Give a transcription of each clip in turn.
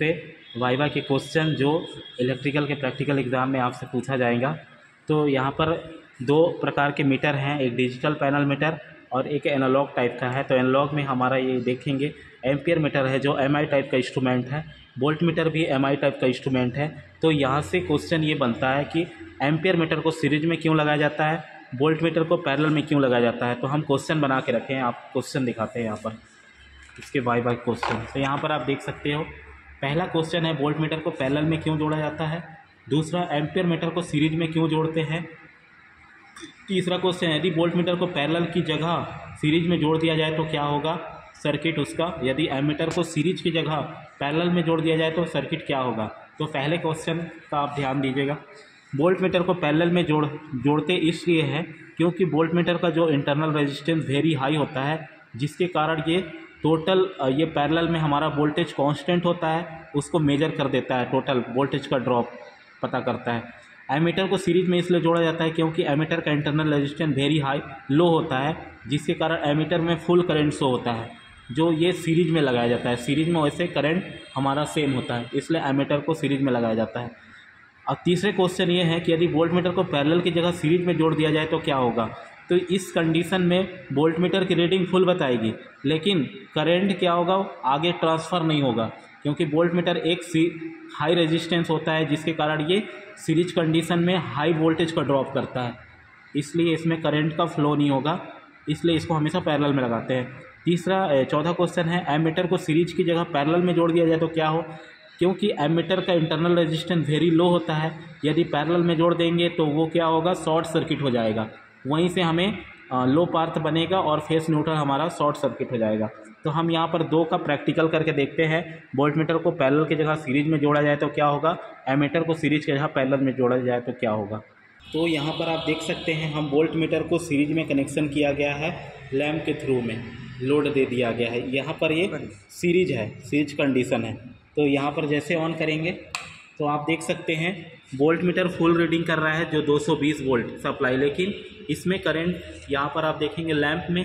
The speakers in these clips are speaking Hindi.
से वाइवा के क्वेश्चन जो इलेक्ट्रिकल के प्रैक्टिकल एग्ज़ाम में आपसे पूछा जाएगा। तो यहाँ पर दो प्रकार के मीटर हैं, एक डिजिटल पैनल मीटर और एक एनालॉग टाइप का है। तो एनालॉग में हमारा ये देखेंगे एम्पियर मीटर है जो एमआई टाइप का इंस्ट्रूमेंट है, वोल्ट मीटर भी एमआई टाइप का इंस्ट्रूमेंट है। तो यहाँ से क्वेश्चन ये बनता है कि एम्पियर मीटर को सीरीज में क्यों लगाया जाता है, वोल्ट मीटर को पैरेलल में क्यों लगाया जाता है। तो हम क्वेश्चन बना के रखे हैं, आप क्वेश्चन दिखाते हैं यहाँ पर इसके वाइवा क्वेश्चन। तो यहाँ पर आप देख सकते हो, पहला क्वेश्चन है वोल्ट मीटर को पैरेलल में क्यों जोड़ा जाता है, दूसरा एम्पियर मीटर को सीरीज में क्यों जोड़ते हैं, तीसरा क्वेश्चन है यदि वोल्ट मीटर को पैरेलल की जगह सीरीज में जोड़ दिया जाए तो क्या होगा सर्किट उसका, यदि एमीटर को सीरीज की जगह पैरेलल में जोड़ दिया जाए तो सर्किट क्या होगा। तो पहले क्वेश्चन का आप ध्यान दीजिएगा, वोल्ट मीटर को पैरेलल में जोड़ते इसलिए है क्योंकि वोल्ट मीटर का जो इंटरनल रेजिस्टेंस वेरी हाई होता है, जिसके कारण ये टोटल ये पैरेलल में हमारा वोल्टेज कांस्टेंट होता है, उसको मेजर कर देता है, टोटल वोल्टेज का ड्रॉप पता करता है। एमीटर को सीरीज में इसलिए जोड़ा जाता है क्योंकि एमीटर का internal resistance very high low होता है, जिसके कारण एमीटर में फुल करंट शो होता है, जो ये सीरीज में लगाया जाता है। सीरीज में वैसे करंट हमारा सेम होता है, इसलिए एमीटर को सीरीज में लगाया जाता है। अब तीसरे क्वेश्चन ये है कि यदि वोल्ट मीटर को पैरेलल की जगह सीरीज में जोड़ दिया जाए तो क्या होगा। तो इस कंडीशन में वोल्ट मीटर की रीडिंग फुल बताएगी, लेकिन करंट क्या होगा आगे ट्रांसफ़र नहीं होगा, क्योंकि वोल्ट मीटर एक हाई रेजिस्टेंस होता है, जिसके कारण ये सीरीज कंडीशन में हाई वोल्टेज का ड्रॉप करता है, इसलिए इसमें करंट का फ्लो नहीं होगा, इसलिए इसको हमेशा पैरेलल में लगाते हैं। चौथा क्वेश्चन है एमीटर को सीरीज की जगह पैरेलल में जोड़ दिया जाए तो क्या हो, क्योंकि एमीटर का इंटरनल रेजिस्टेंस वेरी लो होता है, यदि पैरेलल में जोड़ देंगे तो वो क्या होगा शॉर्ट सर्किट हो जाएगा, वहीं से हमें लो पार्थ बनेगा और फेस न्यूट्रल हमारा शॉर्ट सर्किट हो जाएगा। तो हम यहाँ पर दो का प्रैक्टिकल करके देखते हैं, वोल्ट मीटर को पैरेलल की जगह सीरीज में जोड़ा जाए तो क्या होगा, एमीटर को सीरीज की जगह पैरेलल में जोड़ा जाए तो क्या होगा। तो यहाँ पर आप देख सकते हैं हम वोल्ट मीटर को सीरीज में कनेक्शन किया गया है, लैंप के थ्रू में लोड दे दिया गया है, यहाँ पर ये सीरीज है, सीरीज कंडीशन है। तो यहाँ पर जैसे ऑन करेंगे तो आप देख सकते हैं वोल्ट मीटर फुल रीडिंग कर रहा है जो 220 वोल्ट सप्लाई, लेकिन इसमें करंट यहाँ पर आप देखेंगे लैंप में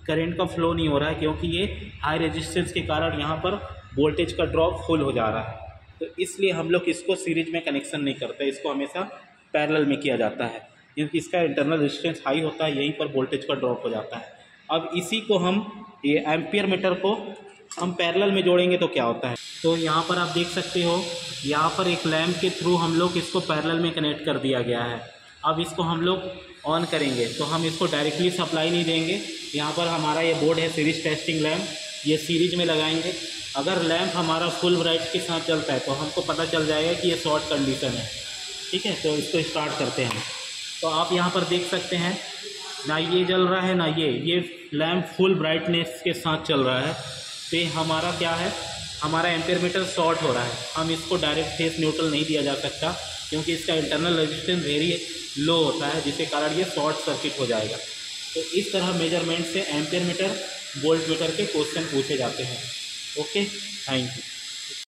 करंट का फ्लो नहीं हो रहा है, क्योंकि ये हाई रेजिस्टेंस के कारण यहाँ पर वोल्टेज का ड्रॉप फुल हो जा रहा है। तो इसलिए हम लोग इसको सीरीज में कनेक्शन नहीं करते, इसको हमेशा पैरेलल में किया जाता है, क्योंकि इसका इंटरनल रेजिस्टेंस हाई होता है, यहीं पर वोल्टेज का ड्रॉप हो जाता है। अब इसी को हम ये एम्पियर मीटर को हम पैरेलल में जोड़ेंगे तो क्या होता है। तो यहाँ पर आप देख सकते हो, यहाँ पर एक लैंप के थ्रू हम लोग इसको पैरेलल में कनेक्ट कर दिया गया है। अब इसको हम लोग ऑन करेंगे तो हम इसको डायरेक्टली सप्लाई नहीं देंगे, यहाँ पर हमारा ये बोर्ड है सीरीज टेस्टिंग लैंप, ये सीरीज में लगाएंगे। अगर लैंप हमारा फुल ब्राइट के साथ चलता है तो हमको पता चल जाएगा कि ये शॉर्ट कंडीशन है, ठीक है। तो इसको स्टार्ट करते हैं। तो आप यहाँ पर देख सकते हैं ना ये जल रहा है ना ये लैंप फुल ब्राइटनेस के साथ चल रहा है, तो ये हमारा क्या है, हमारा एम्पियर मीटर शॉर्ट हो रहा है। हम इसको डायरेक्ट फेस न्यूट्रल नहीं दिया जा सकता, क्योंकि इसका इंटरनल रेजिस्टेंस वेरी लो होता है, जिसके कारण ये शॉर्ट सर्किट हो जाएगा। तो इस तरह मेजरमेंट से एम्पियर मीटर वोल्ट मीटर के क्वेश्चन पूछे जाते हैं। Okay, thank you.